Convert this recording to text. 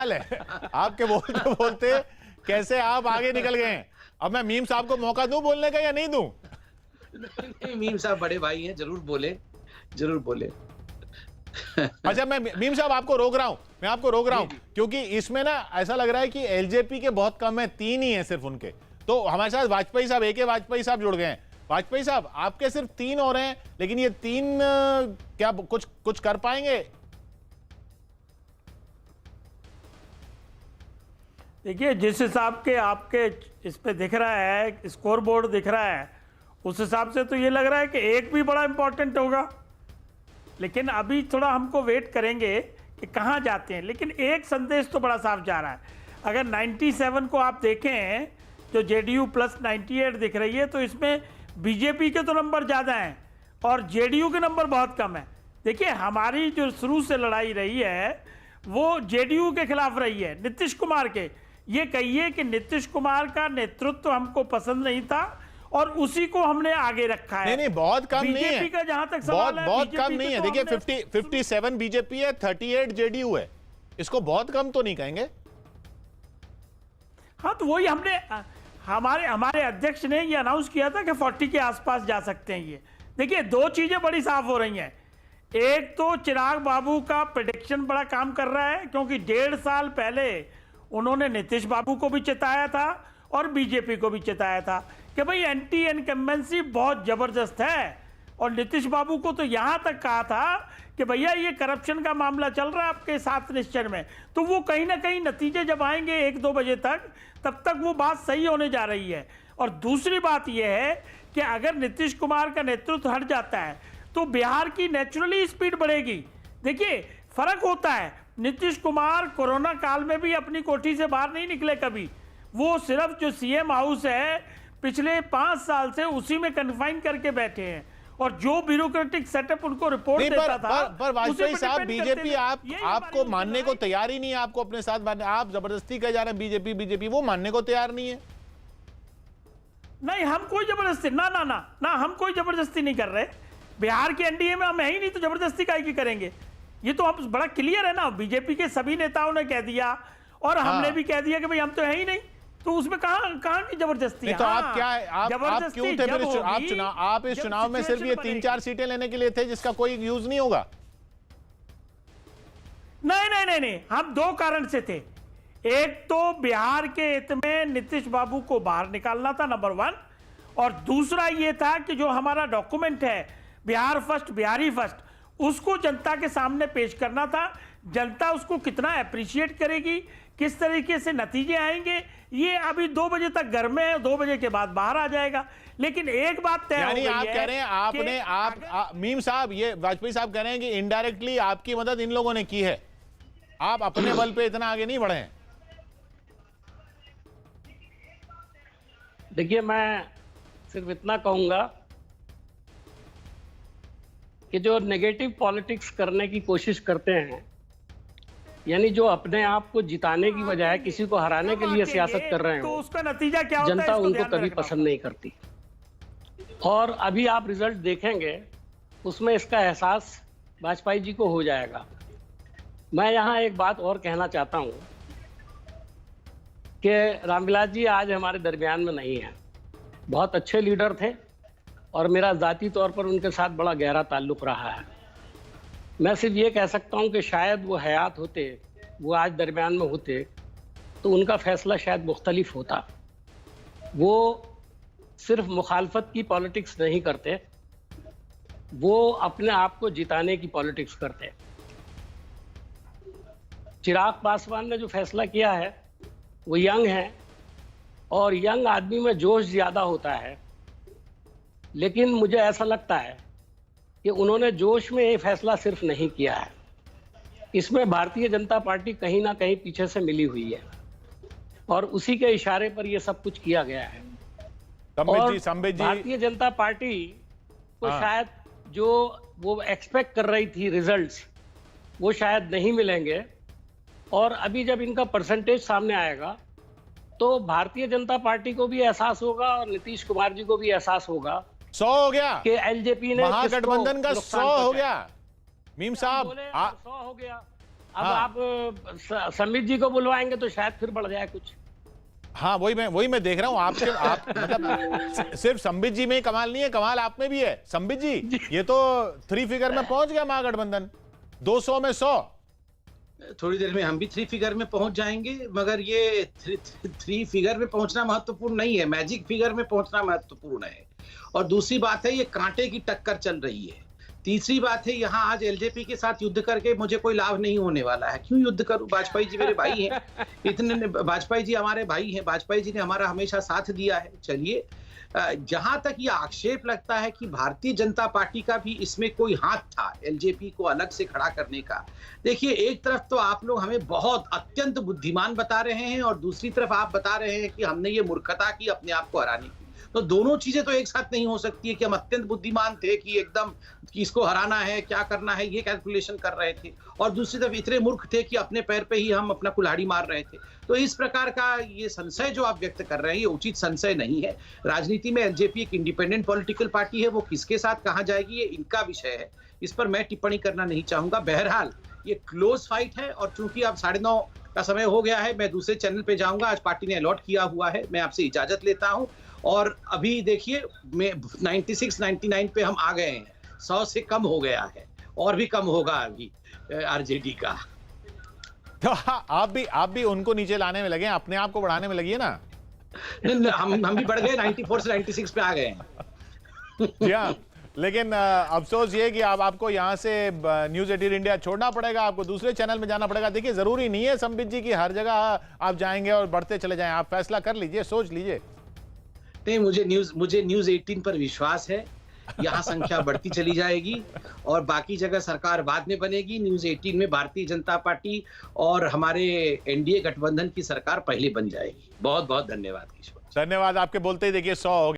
हाल है? आपके बोलते बोलते कैसे आप आगे निकल गए हैं। अब मैं मीम साहब को मौका दूं बोलने का या नहीं दूं? नहीं, मीम साहब बड़े भाई हैं, जरूर बोले, जरूर बोले। अच्छा, मैं मीम साहब आपको रोक रहा हूं, मैं आपको रोक रहा हूं क्योंकि इसमें ना ऐसा लग रहा है कि एलजेपी के बहुत कम है, 3 ही है सिर्फ उनके। तो हमारे साथ वाजपेयी साहब, AK वाजपेयी साहब जुड़ गए हैं। वाजपेयी साहब, आपके सिर्फ 3 और हैं, लेकिन ये 3 क्या कुछ कर पाएंगे? देखिए, जिस हिसाब के आपके इस पे दिख रहा है, स्कोर बोर्ड दिख रहा है, उस हिसाब से तो ये लग रहा है कि एक भी बड़ा इंपॉर्टेंट होगा। लेकिन अभी थोड़ा हमको वेट करेंगे कि कहाँ जाते हैं। लेकिन एक संदेश तो बड़ा साफ जा रहा है। अगर 97 को आप देखें, जो JDU प्लस 98 दिख रही है, तो इसमें BJP के तो नंबर ज़्यादा हैं और JDU के नंबर बहुत कम है। देखिए, हमारी जो शुरू से लड़ाई रही है वो JDU के खिलाफ रही है, नीतीश कुमार के। ये कहिए कि नीतीश कुमार का नेतृत्व हमको पसंद नहीं था और उसी को हमने आगे रखा है। नहीं, बहुत कम नहीं है। बीजेपी का जहां तक सवाल है, बहुत कम BJP नहीं के है। तो देखिए, हमने 57 BJP है, 38 JDU है। इसको बहुत कम तो नहीं कहेंगे। हाँ, तो वही हमने हमारे अध्यक्ष ने ये अनाउंस किया था कि 40 के आसपास जा सकते हैं। ये देखिए, दो चीजें बड़ी साफ हो रही हैं। एक तो चिराग बाबू का प्रेडिक्शन बड़ा काम कर रहा है, क्योंकि 1.5 साल पहले उन्होंने नीतीश बाबू को भी चेताया था और बीजेपी को भी चेताया था कि भाई एंटी इनकम्बेंसी बहुत जबरदस्त है। और नीतीश बाबू को तो यहां तक कहा था कि भैया ये करप्शन का मामला चल रहा है आपके साथ निश्चय में। तो वो कहीं ना कहीं नतीजे जब आएंगे 1-2 बजे तक, तब तक वो बात सही होने जा रही है। और दूसरी बात यह है कि अगर नीतीश कुमार का नेतृत्व हट जाता है तो बिहार की नेचुरली स्पीड बढ़ेगी। देखिए, फर्क होता है। नीतीश कुमार कोरोना काल में भी अपनी कोठी से बाहर नहीं निकले कभी। वो सिर्फ जो CM हाउस है पिछले 5 साल से उसी में कन्फाइन करके बैठे हैं और जो ब्यूरोक्रेटिक सेटअप उनको रिपोर्ट देता था। पर वाजपेयी साहब, बीजेपी आपको मानने को तैयार ही नहीं है। आपको अपने साथ मानने, आप जबरदस्ती कह जा रहे हैं बीजेपी वो मानने को तैयार नहीं है। नहीं, हम कोई जबरदस्ती ना हम कोई जबरदस्ती नहीं कर रहे। बिहार के NDA में हम है ही नहीं, तो जबरदस्ती काहे की करेंगे? ये तो हम बड़ा क्लियर है ना। बीजेपी के सभी नेताओं ने कह दिया और हमने भी कह दिया कि भाई हम तो है ही नहीं, तो उसमें कहां की जबरदस्ती है? तो आप क्या है, आप क्यों थे फिर आप इस चुनाव में सिर्फ ये 3-4 सीटें लेने के लिए थे जिसका कोई यूज नहीं होगा? नहीं, हम 2 कारण से थे। एक तो बिहार के हित में नीतीश बाबू को बाहर निकालना था, नंबर 1। और दूसरा ये था कि जो हमारा डॉक्यूमेंट है बिहार फर्स्ट, बिहारी फर्स्ट, उसको जनता के सामने पेश करना था। जनता उसको कितना अप्रिशिएट करेगी, किस तरीके से नतीजे आएंगे, ये अभी 2 बजे तक घर में है, 2 बजे के बाद बाहर आ जाएगा। लेकिन एक बात तय हो गई है। आप कह रहे हैं मीम साहब, ये वाजपेयी साहब कह रहे हैं कि इनडायरेक्टली आपकी मदद इन लोगों ने की है, आप अपने बल पे इतना आगे नहीं बढ़े हैं। देखिए, मैं सिर्फ इतना कहूंगा कि जो नेगेटिव पॉलिटिक्स करने की कोशिश करते हैं, यानी जो अपने आप को जिताने की बजाय किसी को हराने के लिए सियासत कर रहे हैं, तो उसका नतीजा क्या होता है? जनता उनको कभी पसंद नहीं करती। और अभी आप रिजल्ट देखेंगे, उसमें इसका एहसास वाजपेयी जी को हो जाएगा। मैं यहाँ एक बात और कहना चाहता हूँ कि रामविलास जी आज हमारे दरमियान में नहीं है। बहुत अच्छे लीडर थे और मेरा ज़ाती तौर पर उनके साथ बड़ा गहरा ताल्लुक़ रहा है। मैं सिर्फ ये कह सकता हूँ कि शायद वो हयात होते, वो आज दरमियान में होते, तो उनका फ़ैसला शायद मुख्तलिफ होता। वो सिर्फ मुखालफत की पॉलिटिक्स नहीं करते, वो अपने आप को जिताने की पॉलिटिक्स करते। चिराग पासवान ने जो फैसला किया है, वो यंग है और यंग आदमी में जोश ज़्यादा होता है। लेकिन मुझे ऐसा लगता है कि उन्होंने जोश में ये फैसला सिर्फ नहीं किया है, इसमें भारतीय जनता पार्टी कहीं ना कहीं पीछे से मिली हुई है और उसी के इशारे पर ये सब कुछ किया गया है। और भारतीय जनता पार्टी को शायद जो वो एक्सपेक्ट कर रही थी रिजल्ट्स, वो शायद नहीं मिलेंगे। और अभी जब इनका परसेंटेज सामने आएगा तो भारतीय जनता पार्टी को भी एहसास होगा और नीतीश कुमार जी को भी एहसास होगा 100 हो गया कि एलजेपी ने महागठबंधन का 100 हो गया। मीम साहब 100 हो गया। अब हाँ। आप समित जी को बुलवाएंगे तो शायद फिर बढ़ जाए कुछ। हाँ, वही मैं देख रहा हूँ आप मतलब सिर्फ संबित जी में ही कमाल नहीं है, कमाल आप में भी है। संबित जी ये तो 3 फिगर में पहुंच गया महागठबंधन, 200 में 100। थोड़ी देर में हम भी 3 फिगर में पहुंच जाएंगे, मगर ये 3 फिगर में पहुंचना महत्वपूर्ण नहीं है, मैजिक फिगर में पहुंचना महत्वपूर्ण है। और दूसरी बात है, ये कांटे की टक्कर चल रही है। तीसरी बात है, यहाँ आज एलजेपी के साथ युद्ध करके मुझे कोई लाभ नहीं होने वाला है। क्यों युद्ध करूं? वाजपेयी जी मेरे भाई हैं, इतने वाजपेयी जी हमारे भाई हैं, वाजपेयी जी ने हमारा हमेशा साथ दिया है। चलिए, जहां तक ये आक्षेप लगता है कि भारतीय जनता पार्टी का भी इसमें कोई हाथ था एलजेपी को अलग से खड़ा करने का, देखिए एक तरफ तो आप लोग हमें बहुत अत्यंत बुद्धिमान बता रहे हैं और दूसरी तरफ आप बता रहे हैं कि हमने ये मूर्खता की अपने आप को हराने की। तो दोनों चीजें तो एक साथ नहीं हो सकती है कि हम अत्यंत बुद्धिमान थे कि एकदम कि इसको हराना है, क्या करना है, ये कैलकुलेशन कर रहे थे, और दूसरी तरफ इतने मूर्ख थे कि अपने पैर पे ही हम अपना कुल्हाड़ी मार रहे थे। तो इस प्रकार का ये संशय जो आप व्यक्त कर रहे हैं, ये उचित संशय नहीं है। राजनीति में एलजेपी एक इंडिपेंडेंट पॉलिटिकल पार्टी है, वो किसके साथ कहां जाएगी ये इनका विषय है, इस पर मैं टिप्पणी करना नहीं चाहूंगा। बहरहाल ये क्लोज फाइट है, और चूंकि अब 9:30 का समय हो गया है, मैं दूसरे चैनल पे जाऊंगा, आज पार्टी ने अलॉट किया हुआ है। मैं आपसे इजाजत लेता हूं, और अभी देखिए मैं 96-99 पे हम आ गए हैं, 100 से कम हो गया है, और भी कम होगा अभी आरजेडी का। तो आप भी उनको नीचे लाने में लगे हैं, अपने आप को बढ़ाने में लगी है ना। हम भी बढ़ गए, 94 से 96 पे आ गए हैं। जी हाँ, लेकिन अफसोस ये कि आपको यहाँ से न्यूज़ 18 इंडिया छोड़ना पड़ेगा, आपको दूसरे चैनल में जाना पड़ेगा। देखिए जरूरी नहीं है संबित जी की हर जगह आप जाएंगे और बढ़ते चले जाएं, आप फैसला कर लीजिए, सोच लीजिए। नहीं, मुझे न्यूज 18 पर विश्वास है, यहाँ संख्या बढ़ती चली जाएगी और बाकी जगह सरकार बाद में बनेगी। न्यूज 18 में भारतीय जनता पार्टी और हमारे एनडीए गठबंधन की सरकार पहले बन जाएगी। बहुत बहुत धन्यवाद किशोर। धन्यवाद, आपके बोलते ही देखिए 100 हो गया।